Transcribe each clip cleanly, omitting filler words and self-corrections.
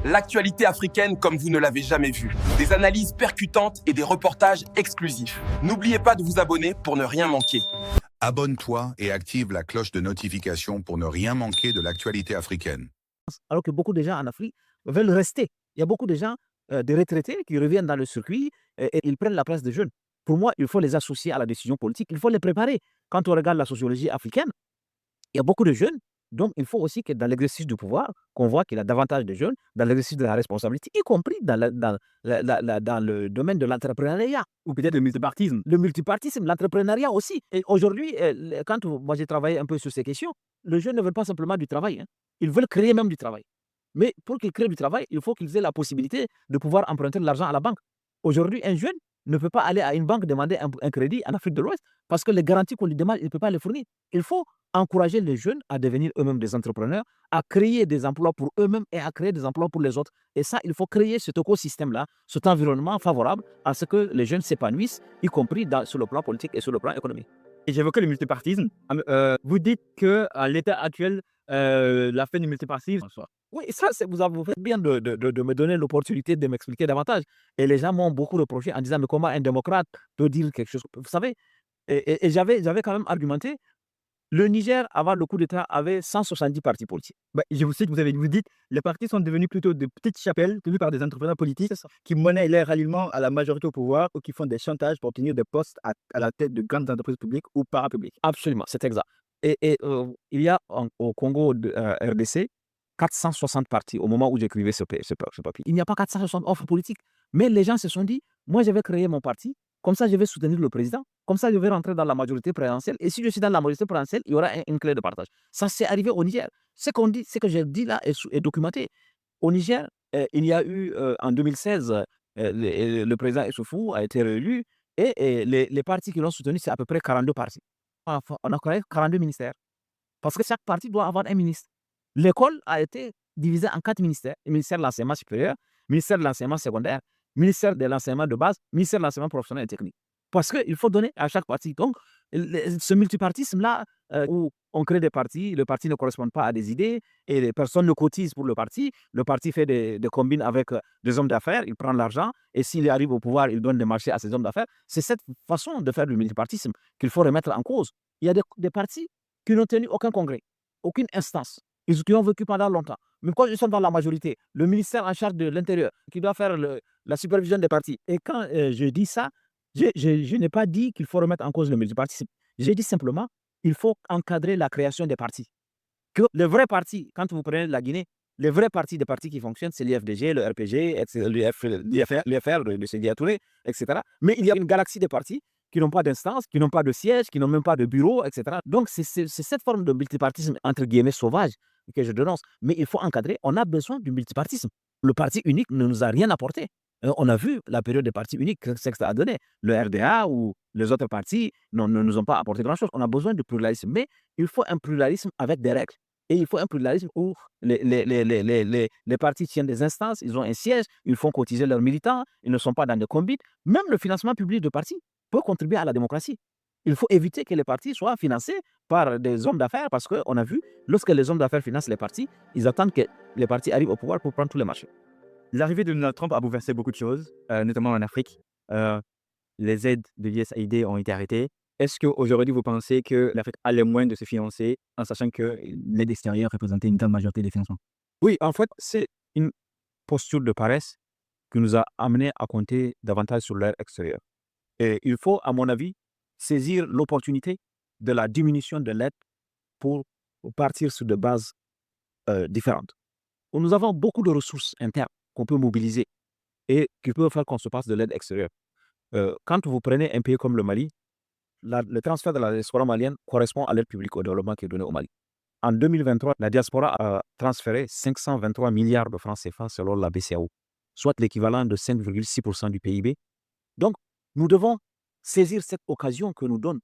L'actualité africaine comme vous ne l'avez jamais vue. Des analyses percutantes et des reportages exclusifs. N'oubliez pas de vous abonner pour ne rien manquer. Abonne-toi et active la cloche de notification pour ne rien manquer de l'actualité africaine. Alors que beaucoup de gens en Afrique veulent rester. Il y a beaucoup de gens, des retraités qui reviennent dans le circuit et ils prennent la place des jeunes. Pour moi, il faut les associer à la décision politique, il faut les préparer. Quand on regarde la sociologie africaine, il y a beaucoup de jeunes, donc il faut aussi que dans l'exercice du pouvoir, qu'on voit qu'il y a davantage de jeunes dans l'exercice de la responsabilité, y compris dans le domaine de l'entrepreneuriat. Ou peut-être le multipartisme. Le multipartisme, l'entrepreneuriat aussi. Et aujourd'hui, quand moi j'ai travaillé un peu sur ces questions, les jeunes ne veulent pas simplement du travail, hein. Ils veulent créer même du travail. Mais pour qu'ils créent du travail, il faut qu'ils aient la possibilité de pouvoir emprunter de l'argent à la banque. Aujourd'hui, un jeune ne peut pas aller à une banque demander un crédit en Afrique de l'Ouest parce que les garanties qu'on lui demande, il ne peut pas les fournir. Il faut encourager les jeunes à devenir eux-mêmes des entrepreneurs, à créer des emplois pour eux-mêmes et à créer des emplois pour les autres. Et ça, il faut créer cet écosystème-là, cet environnement favorable à ce que les jeunes s'épanouissent, y compris sur le plan politique et sur le plan économique. Et j'évoquais le multipartisme. Vous dites qu'à l'état actuel, la fin du multipartisme. Oui, ça, vous faites bien de me donner l'opportunité de m'expliquer davantage. Et les gens m'ont beaucoup reproché en disant, mais comment un démocrate peut dire quelque chose? Vous savez, et j'avais quand même argumenté. Le Niger, avant le coup d'État, avait 170 partis politiques. Je vous cite, vous dites, les partis sont devenus plutôt de petites chapelles tenues par des entrepreneurs politiques qui monnaient leur ralliement à la majorité au pouvoir ou qui font des chantages pour obtenir des postes à la tête de grandes entreprises publiques ou parapubliques. Absolument, c'est exact. Il y a au Congo RDC 460 partis au moment où j'écrivais ce papier. Il n'y a pas 460 offres politiques. Mais les gens se sont dit, moi je vais créer mon parti, comme ça je vais soutenir le président, comme ça je vais rentrer dans la majorité présidentielle. Et si je suis dans la majorité présidentielle, il y aura une clé de partage. Ça s'est arrivé au Niger. Ce que j'ai dit là est documenté. Au Niger, il y a eu en 2016, le président Issoufou a été réélu et les partis qui l'ont soutenu, c'est à peu près 42 partis. Enfin, on a créé 42 ministères. Parce que chaque parti doit avoir un ministre. L'école a été divisée en 4 ministères. Le ministère de l'enseignement supérieur, le ministère de l'enseignement secondaire, le ministère de l'enseignement de base, le ministère de l'enseignement professionnel et technique. Parce qu'il faut donner à chaque parti. Donc, ce multipartisme-là, où on crée des partis, le parti ne correspond pas à des idées et les personnes ne cotisent pour le parti fait des combines avec des hommes d'affaires, il prend l'argent et s'il arrive au pouvoir, il donne des marchés à ces hommes d'affaires. C'est cette façon de faire du multipartisme qu'il faut remettre en cause. Il y a des partis qui n'ont tenu aucun congrès, aucune instance. Qui ont vécu pendant longtemps. Mais quand ils sont dans la majorité, le ministère en charge de l'Intérieur, qui doit faire la supervision des partis. Et quand je dis ça, je n'ai pas dit qu'il faut remettre en cause le multipartisme. J'ai dit simplement qu'il faut encadrer la création des partis. Que les vrais partis, quand vous prenez la Guinée, les vrais partis des partis qui fonctionnent, c'est l'IFDG, le RPG, l'IFR, le Sédia Touré, etc. Mais il y a une galaxie de partis qui n'ont pas d'instance, qui n'ont pas de siège, qui n'ont même pas de bureau, etc. Donc, c'est cette forme de multipartisme, entre guillemets, sauvage que je dénonce. Mais il faut encadrer. On a besoin du multipartisme. Le parti unique ne nous a rien apporté. On a vu la période des partis uniques, ce que ça a donné. Le RDA ou les autres partis ne nous ont pas apporté grand-chose. On a besoin de pluralisme. Mais il faut un pluralisme avec des règles. Et il faut un pluralisme où les partis tiennent des instances, ils ont un siège, ils font cotiser leurs militants, ils ne sont pas dans des combines. Même le financement public de partis peut contribuer à la démocratie. Il faut éviter que les partis soient financés par des hommes d'affaires parce qu'on a vu, lorsque les hommes d'affaires financent les partis, ils attendent que les partis arrivent au pouvoir pour prendre tous les marchés. L'arrivée de Donald Trump a bouleversé beaucoup de choses, notamment en Afrique. Les aides de l'USAID ont été arrêtées. Est-ce qu'aujourd'hui, vous pensez que l'Afrique a les moyens de se financer en sachant que l'aide extérieure représentait une grande majorité des financements? Oui, en fait, c'est une posture de paresse qui nous a amenés à compter davantage sur l'aide extérieure. Et il faut, à mon avis, saisir l'opportunité de la diminution de l'aide pour partir sur des bases différentes. Nous avons beaucoup de ressources internes qu'on peut mobiliser et qui peuvent faire qu'on se passe de l'aide extérieure. Quand vous prenez un pays comme le Mali, le transfert de la diaspora malienne correspond à l'aide publique au développement qui est donnée au Mali. En 2023, la diaspora a transféré 523 milliards de francs CFA selon la BCAO, soit l'équivalent de 5,6% du PIB. Donc, nous devons saisir cette occasion que nous donne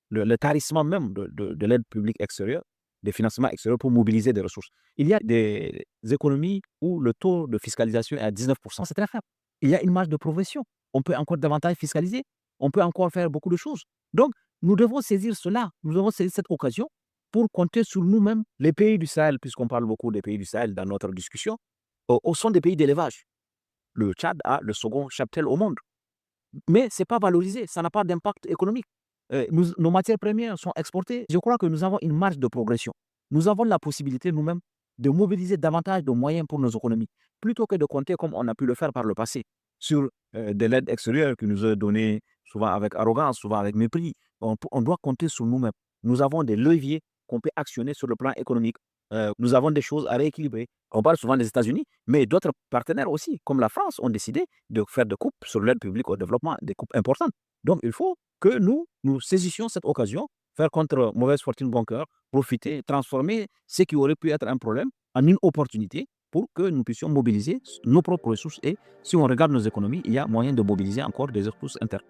le tarissement même de l'aide publique extérieure, des financements extérieurs pour mobiliser des ressources. Il y a des économies où le taux de fiscalisation est à 19%, c'est très faible. Il y a une marge de progression. On peut encore davantage fiscaliser, on peut encore faire beaucoup de choses. Donc, nous devons saisir cela, nous devons saisir cette occasion pour compter sur nous-mêmes, les pays du Sahel, puisqu'on parle beaucoup des pays du Sahel dans notre discussion. sont des pays d'élevage. Le Tchad a le second cheptel au monde. Mais ce n'est pas valorisé, ça n'a pas d'impact économique. Nos matières premières sont exportées. Je crois que nous avons une marge de progression. Nous avons la possibilité nous-mêmes de mobiliser davantage de moyens pour nos économies, plutôt que de compter comme on a pu le faire par le passé sur de l'aide extérieure qui nous est donnée souvent avec arrogance, souvent avec mépris. On doit compter sur nous-mêmes. Nous avons des leviers qu'on peut actionner sur le plan économique. Nous avons des choses à rééquilibrer. On parle souvent des États-Unis, mais d'autres partenaires aussi, comme la France, ont décidé de faire des coupes sur l'aide publique au développement, des coupes importantes. Donc, il faut que nous saisissions cette occasion, faire contre mauvaise fortune bon cœur, profiter, transformer ce qui aurait pu être un problème en une opportunité pour que nous puissions mobiliser nos propres ressources. Et si on regarde nos économies, il y a moyen de mobiliser encore des ressources internes.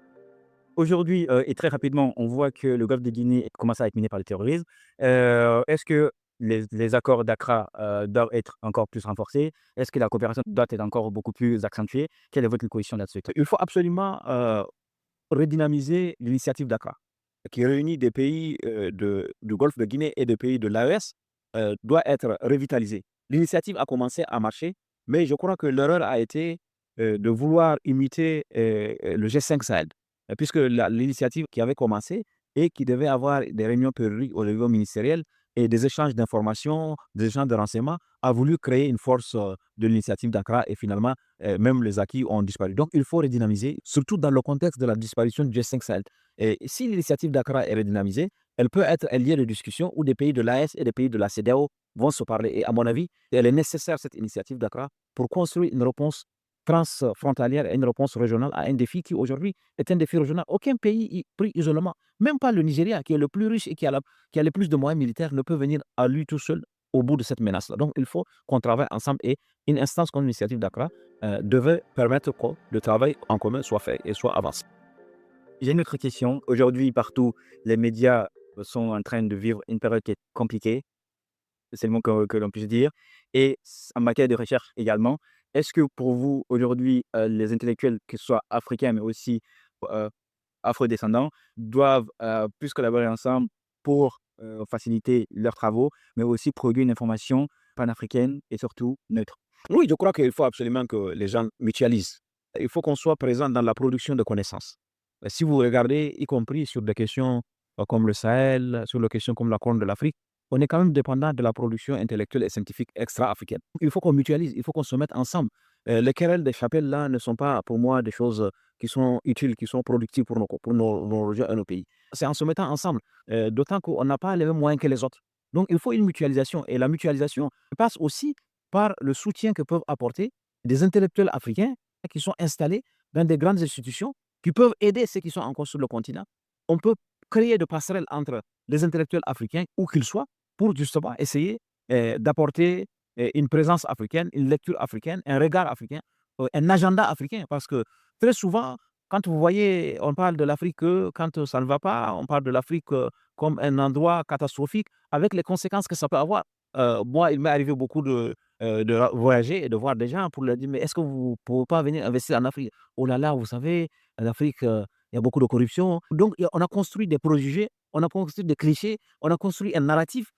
Aujourd'hui, et très rapidement, on voit que le golfe de Guinée commence à être miné par le terrorisme. Est-ce que les accords d'Accra doivent être encore plus renforcés? Est-ce que la coopération doit être encore beaucoup plus accentuée? Quelle est votre position là-dessus? Il faut absolument redynamiser l'initiative d'Accra, qui réunit des pays du golfe de Guinée et des pays de l'AES, doit être revitalisée. L'initiative a commencé à marcher, mais je crois que l'erreur a été de vouloir imiter le G5 Sahel, puisque l'initiative qui avait commencé et qui devait avoir des réunions périodiques au niveau ministériel et des échanges d'informations, des échanges de renseignements, a voulu créer une force de l'initiative d'Accra et finalement, même les acquis ont disparu. Donc, il faut redynamiser, surtout dans le contexte de la disparition du G5 Sahel. Et si l'initiative d'Accra est redynamisée, elle peut être un lieu de discussion où des pays de l'AES et des pays de la CEDEAO vont se parler. Et à mon avis, elle est nécessaire, cette initiative d'Accra, pour construire une réponse transfrontalière et une réponse régionale à un défi qui aujourd'hui est un défi régional. Aucun pays pris isolément, même pas le Nigeria, qui est le plus riche et qui a le plus de moyens militaires, ne peut venir à lui tout seul au bout de cette menace-là. Donc, il faut qu'on travaille ensemble et une instance comme l'initiative d'Accra devait permettre que le travail en commun soit fait et soit avancé. J'ai une autre question. Aujourd'hui, partout, les médias sont en train de vivre une période qui est compliquée, c'est le mot que l'on puisse dire. Et en matière de recherche également, est-ce que pour vous, aujourd'hui, les intellectuels, que ce soit africains, mais aussi afro-descendants, doivent plus collaborer ensemble pour faciliter leurs travaux, mais aussi produire une information panafricaine et surtout neutre? Oui, je crois qu'il faut absolument que les gens mutualisent. Il faut qu'on soit présent dans la production de connaissances. Si vous regardez, y compris sur des questions comme le Sahel, sur des questions comme la Corne de l'Afrique, on est quand même dépendant de la production intellectuelle et scientifique extra-africaine. Il faut qu'on mutualise, il faut qu'on se mette ensemble. Les querelles des chapelles, là, ne sont pas pour moi des choses qui sont utiles, qui sont productives pour nos régions et nos pays. C'est en se mettant ensemble, d'autant qu'on n'a pas les mêmes moyens que les autres. Donc, il faut une mutualisation. Et la mutualisation passe aussi par le soutien que peuvent apporter des intellectuels africains qui sont installés dans des grandes institutions, qui peuvent aider ceux qui sont encore sur le continent. On peut créer des passerelles entre les intellectuels africains, où qu'ils soient, pour justement essayer d'apporter une présence africaine, une lecture africaine, un regard africain, un agenda africain. Parce que très souvent, quand vous voyez, on parle de l'Afrique quand ça ne va pas, on parle de l'Afrique comme un endroit catastrophique, avec les conséquences que ça peut avoir. Moi, il m'est arrivé beaucoup de voyager et de voir des gens pour leur dire, mais est-ce que vous ne pouvez pas venir investir en Afrique? Oh là là, vous savez, en Afrique, il y a beaucoup de corruption. Donc, on a construit des préjugés, on a construit des clichés, on a construit un narratif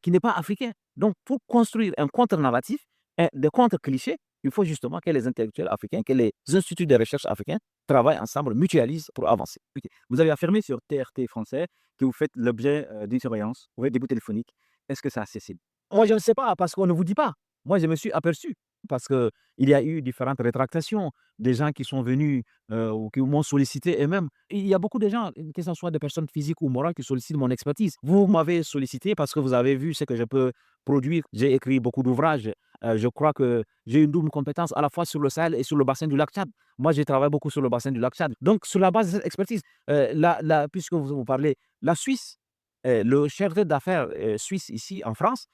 qui n'est pas africain. Donc, pour construire un contre-narratif, des contre-clichés, il faut justement que les intellectuels africains, que les instituts de recherche africains travaillent ensemble, mutualisent pour avancer. Ok. Vous avez affirmé sur TRT français que vous faites l'objet d'une surveillance, vous faites des bouts téléphoniques. Est-ce que ça a cessé? Moi, je ne sais pas, parce qu'on ne vous dit pas. Moi, je me suis aperçu, parce qu'il y a eu différentes rétractations, des gens qui sont venus ou qui m'ont sollicité, et même, il y a beaucoup de gens, que ce soit des personnes physiques ou morales, qui sollicitent mon expertise. Vous m'avez sollicité parce que vous avez vu ce que je peux produire. J'ai écrit beaucoup d'ouvrages. Je crois que j'ai une double compétence à la fois sur le Sahel et sur le bassin du lac Tchad. Moi, j'ai travaillé beaucoup sur le bassin du lac Tchad. Donc, sur la base de cette expertise, puisque vous parlez, la Suisse, le chef d'affaires suisse ici en France,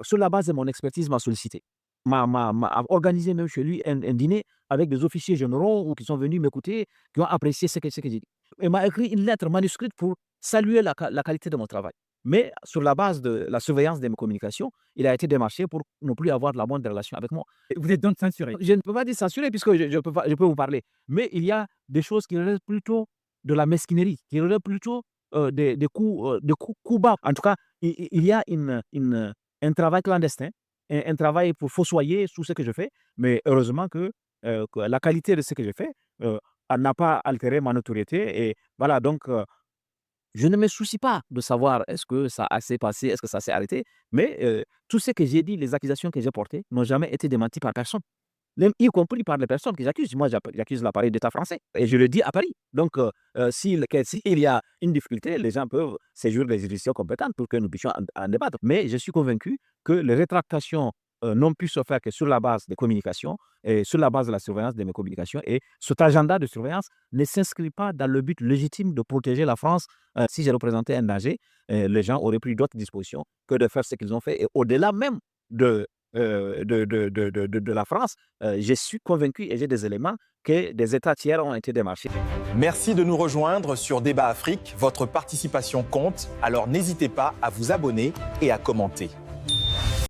sur la base de mon expertise, m'a sollicité. M'a organisé même chez lui un dîner avec des officiers généraux qui sont venus m'écouter, qui ont apprécié ce que j'ai dit. Il m'a écrit une lettre manuscrite pour saluer la qualité de mon travail. Mais sur la base de la surveillance de mes communications, il a été démarché pour ne plus avoir de la bonne relation avec moi. Vous êtes donc censuré? Je ne peux pas dire censuré puisque je peux vous parler. Mais il y a des choses qui relèvent plutôt de la mesquinerie, qui relèvent plutôt des coups bas. En tout cas, il y a un travail clandestin un travail pour fossoyer tout ce que je fais, mais heureusement que la qualité de ce que je fais elle n'a pas altéré ma notoriété. Et voilà, donc je ne me soucie pas de savoir est-ce que ça a s'est passé, est-ce que ça s'est arrêté, mais tout ce que j'ai dit, les accusations que j'ai portées n'ont jamais été démenties par personne. Même y compris par les personnes que j'accuse. Moi, j'accuse l'appareil d'État français et je le dis à Paris. Donc, s'il y a une difficulté, les gens peuvent saisir les juridictions compétentes pour que nous puissions en débattre. Mais je suis convaincu que les rétractations n'ont pu se faire que sur la base des communications et sur la base de la surveillance de mes communications. Et cet agenda de surveillance ne s'inscrit pas dans le but légitime de protéger la France. Si j'ai représenté un danger, les gens auraient pris d'autres dispositions que de faire ce qu'ils ont fait. Et au-delà même de de la France, je suis convaincu et j'ai des éléments que des États tiers ont été démarchés. Merci de nous rejoindre sur Débat Afrique. Votre participation compte, alors n'hésitez pas à vous abonner et à commenter.